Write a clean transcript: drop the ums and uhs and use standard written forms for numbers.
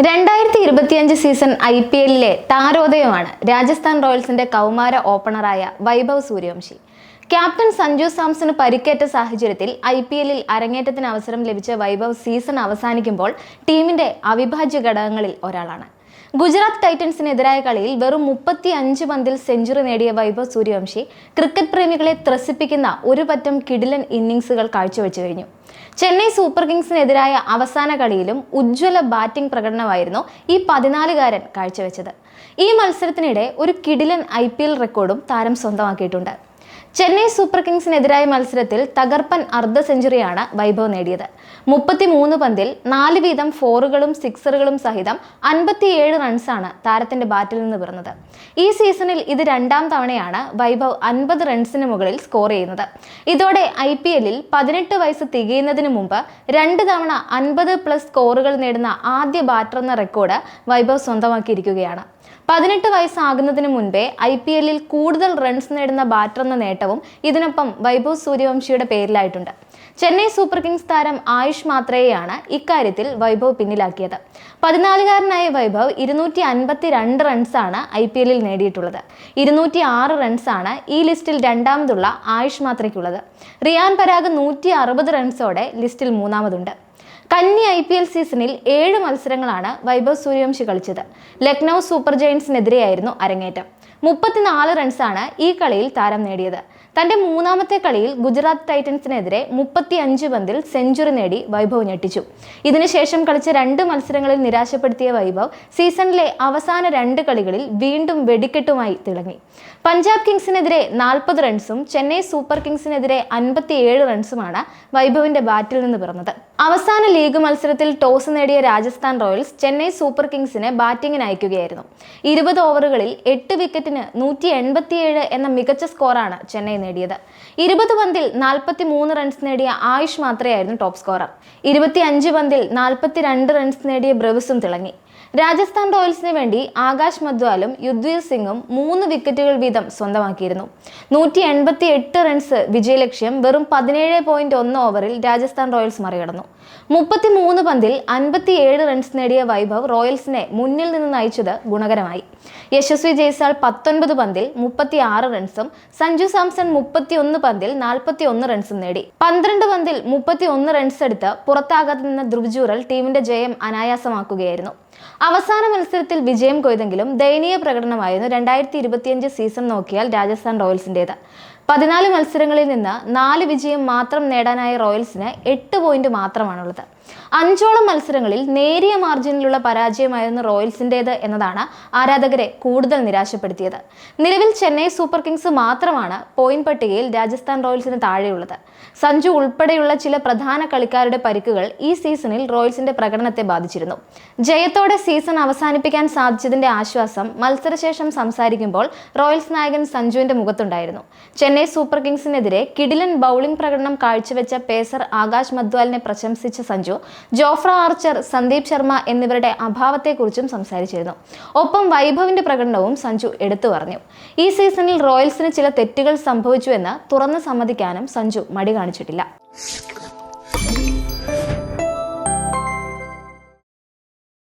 2025 season IPL താരോദയമാണ് Rajasthan റോയൽസിന്റെ കൗമാര ഓപ്പണറായ Vaibhav Suryavanshi. Captain Sanju Samson പരിക്കേറ്റ സാഹചര്യത്തിൽ IPL അരങ്ങേറ്റത്തിന് അവസരം ലഭിച്ച വൈഭവ് സീസൺ അവസാനിക്കുമ്പോൾ ടീമിന്റെ അവിഭാജ്യ ഘടകങ്ങളിൽ ഒരാളാണ്. ഗുജറാത്ത് ടൈറ്റൻസിനെതിരായ കളിയിൽ വെറും 35 പന്തിൽ സെഞ്ചുറി നേടിയ വൈഭവ് സൂര്യവംശി ക്രിക്കറ്റ് പ്രേമികളെ ത്രസിപ്പിക്കുന്ന ഒരു പറ്റം കിടിലൻ ഇന്നിംഗ്സുകൾ കാഴ്ചവെച്ചു കഴിഞ്ഞു. ചെന്നൈ സൂപ്പർ കിങ്സിനെതിരായ അവസാന കളിയിലും ഉജ്ജ്വല ബാറ്റിംഗ് പ്രകടനമായിരുന്നു ഈ 14-കാരൻ കാഴ്ചവെച്ചത്. ഈ മത്സരത്തിനിടെ ഒരു കിടിലൻ IPL റെക്കോർഡും താരം സ്വന്തമാക്കിയിട്ടുണ്ട്. ചെന്നൈ സൂപ്പർ കിങ്സിനെതിരായ മത്സരത്തിൽ തകർപ്പൻ അർദ്ധ സെഞ്ചുറിയാണ് വൈഭവ് നേടിയത്. 33 പന്തിൽ 4 വീതം ഫോറുകളും സിക്സറുകളും സഹിതം 57 റൺസാണ് താരത്തിന്റെ ബാറ്റിൽ നിന്ന് പിറന്നത്. ഈ സീസണിൽ ഇത് രണ്ടാം തവണയാണ് വൈഭവ് 50 റൺസിന് മുകളിൽ സ്കോർ ചെയ്യുന്നത്. ഇതോടെ IPL 18 വയസ്സ് തികയുന്നതിന് മുമ്പ് 2 തവണ 50+ സ്കോറുകൾ നേടുന്ന ആദ്യ ബാറ്റർ എന്ന റെക്കോർഡ് വൈഭവ് സ്വന്തമാക്കിയിരിക്കുകയാണ്. 18 വയസ്സാകുന്നതിന് മുൻപേ IPL കൂടുതൽ റൺസ് നേടുന്ന ബാറ്റർ എന്ന നേട്ടവും ഇതിനൊപ്പം വൈഭവ് സൂര്യവംശിയുടെ പേരിലായിട്ടുണ്ട്. ചെന്നൈ സൂപ്പർ കിങ്സ് താരം ആയുഷ് മാത്രയെയാണ് ഇക്കാര്യത്തിൽ വൈഭവ് പിന്നിലാക്കിയത്. 14-കാരനായ വൈഭവ് 252 റൺസാണ് IPL നേടിയിട്ടുള്ളത്. 206 റൺസാണ് ഈ ലിസ്റ്റിൽ രണ്ടാമതുള്ള ആയുഷ് മാത്രയ്ക്കുള്ളത്. റിയാൻ പരാഗ് 160 റൺസോടെ ലിസ്റ്റിൽ മൂന്നാമതുണ്ട്. കന്നി IPL സീസണിൽ 7 മത്സരങ്ങളാണ് വൈഭവ് സൂര്യവംശി കളിച്ചത്. ലക്നൗ സൂപ്പർ ജയൻസിനെതിരെയായിരുന്നു അരങ്ങേറ്റം. 34 റൺസാണ് ഈ കളിയിൽ താരം നേടിയത്. തന്റെ മൂന്നാമത്തെ കളിയിൽ ഗുജറാത്ത് ടൈറ്റൻസിനെതിരെ 35 പന്തിൽ സെഞ്ചുറി നേടി വൈഭവ് ഞെട്ടിച്ചു. ഇതിനുശേഷം കളിച്ച 2 മത്സരങ്ങളിൽ നിരാശപ്പെടുത്തിയ വൈഭവ് സീസണിലെ അവസാന 2 കളികളിൽ വീണ്ടും വെടിക്കെട്ടുമായി തിളങ്ങി. പഞ്ചാബ് കിങ്സിനെതിരെ 40 റൺസും ചെന്നൈ സൂപ്പർ കിങ്സിനെതിരെ 57 റൺസുമാണ് വൈഭവിന്റെ ബാറ്റിൽ നിന്ന് പിറന്നത്. അവസാന ലീഗ് മത്സരത്തിൽ ടോസ് നേടിയ രാജസ്ഥാൻ റോയൽസ് ചെന്നൈ സൂപ്പർ കിങ്സിനെ ബാറ്റിംഗിന് അയക്കുകയായിരുന്നു. 20 ഓവറുകളിൽ 8 വിക്കറ്റിന് 187 എന്ന മികച്ച സ്കോറാണ് ചെന്നൈ നേടിയത്. 20 പന്തിൽ 43 റൺസ് നേടിയ ആയുഷ് മാത്രയായിരുന്നു ടോപ്പ് സ്കോറർ. 25 പന്തിൽ 42 റൺസ് നേടിയ ബ്രവിസും തിളങ്ങി. രാജസ്ഥാൻ റോയൽസിന് വേണ്ടി ആകാശ് മദ്വാലും യുദ്ധ്വീർ സിംഗും 3 വിക്കറ്റുകൾ വീതം സ്വന്തമാക്കിയിരുന്നു. 188 റൺസ് വിജയലക്ഷ്യം വെറും 17.1 ഓവറിൽ രാജസ്ഥാൻ റോയൽസ് മറികടന്നു. 33 പന്തിൽ 57 റൺസ് നേടിയ വൈഭവ് റോയൽസിനെ മുന്നിൽ നിന്ന് നയിച്ചത് ഗുണകരമായി. യശസ്വി ജയ്സ്വാൾ 19 പന്തിൽ 36 റൺസും സഞ്ജു സാംസൺ 31 പന്തിൽ 41 റൺസും നേടി. 12 പന്തിൽ 31 റൺസ് എടുത്ത് പുറത്താകാതെ നിന്ന ധ്രുവ് ജുറൽ ടീമിന്റെ ജയം അനായാസമാക്കുകയായിരുന്നു. അവസാന മത്സരത്തിൽ വിജയം കൊയ്തെങ്കിലും ദയനീയ പ്രകടനമായിരുന്നു 2025 സീസൺ നോക്കിയാൽ രാജസ്ഥാൻ റോയൽസിൻ്റേത്. 14 മത്സരങ്ങളിൽ നിന്ന് 4 വിജയം മാത്രം നേടാനായ റോയൽസിന് 8 പോയിന്റ് മാത്രമാണുള്ളത്. 5ഓളം മത്സരങ്ങളിൽ നേരിയ മാർജിനിലുള്ള പരാജയമായിരുന്നു റോയൽസിൻ്റേത് എന്നതാണ് ആരാധകരെ കൂടുതൽ നിരാശപ്പെടുത്തിയത്. നിലവിൽ ചെന്നൈ സൂപ്പർ കിങ്സ് മാത്രമാണ് പോയിന്റ് പട്ടികയിൽ രാജസ്ഥാൻ റോയൽസിന് താഴെയുള്ളത്. സഞ്ജു ഉൾപ്പെടെയുള്ള ചില പ്രധാന കളിക്കാരുടെ പരിക്കുകൾ ഈ സീസണിൽ റോയൽസിന്റെ പ്രകടനത്തെ ബാധിച്ചിരുന്നു. ജയത്തോടെ സീസൺ അവസാനിപ്പിക്കാൻ സാധിച്ചതിന്റെ ആശ്വാസം മത്സരശേഷം സംസാരിക്കുമ്പോൾ റോയൽസ് നായകൻ സഞ്ജുവിന്റെ മുഖത്തുണ്ടായിരുന്നു. ചെന്നൈ സൂപ്പർ കിങ്സിനെതിരെ കിടിലൻ ബൗളിംഗ് പ്രകടനം കാഴ്ചവെച്ച പേസർ ആകാശ് മദ്വാലിനെ പ്രശംസിച്ച സഞ്ജു ജോഫ്ര ആർച്ചർ, സന്ദീപ് ശർമ്മ എന്നിവരുടെ അഭാവത്തെക്കുറിച്ചും സംസാരിച്ചിരുന്നു. ഒപ്പം വൈഭവിന്റെ പ്രകടനവും സഞ്ജു എടുത്തു പറഞ്ഞു. ഈ സീസണിൽ റോയൽസിന് ചില തെറ്റുകൾ സംഭവിച്ചുവെന്ന് തുറന്നു സമ്മതിക്കാനും സഞ്ജു മടി കാണിച്ചിട്ടില്ല.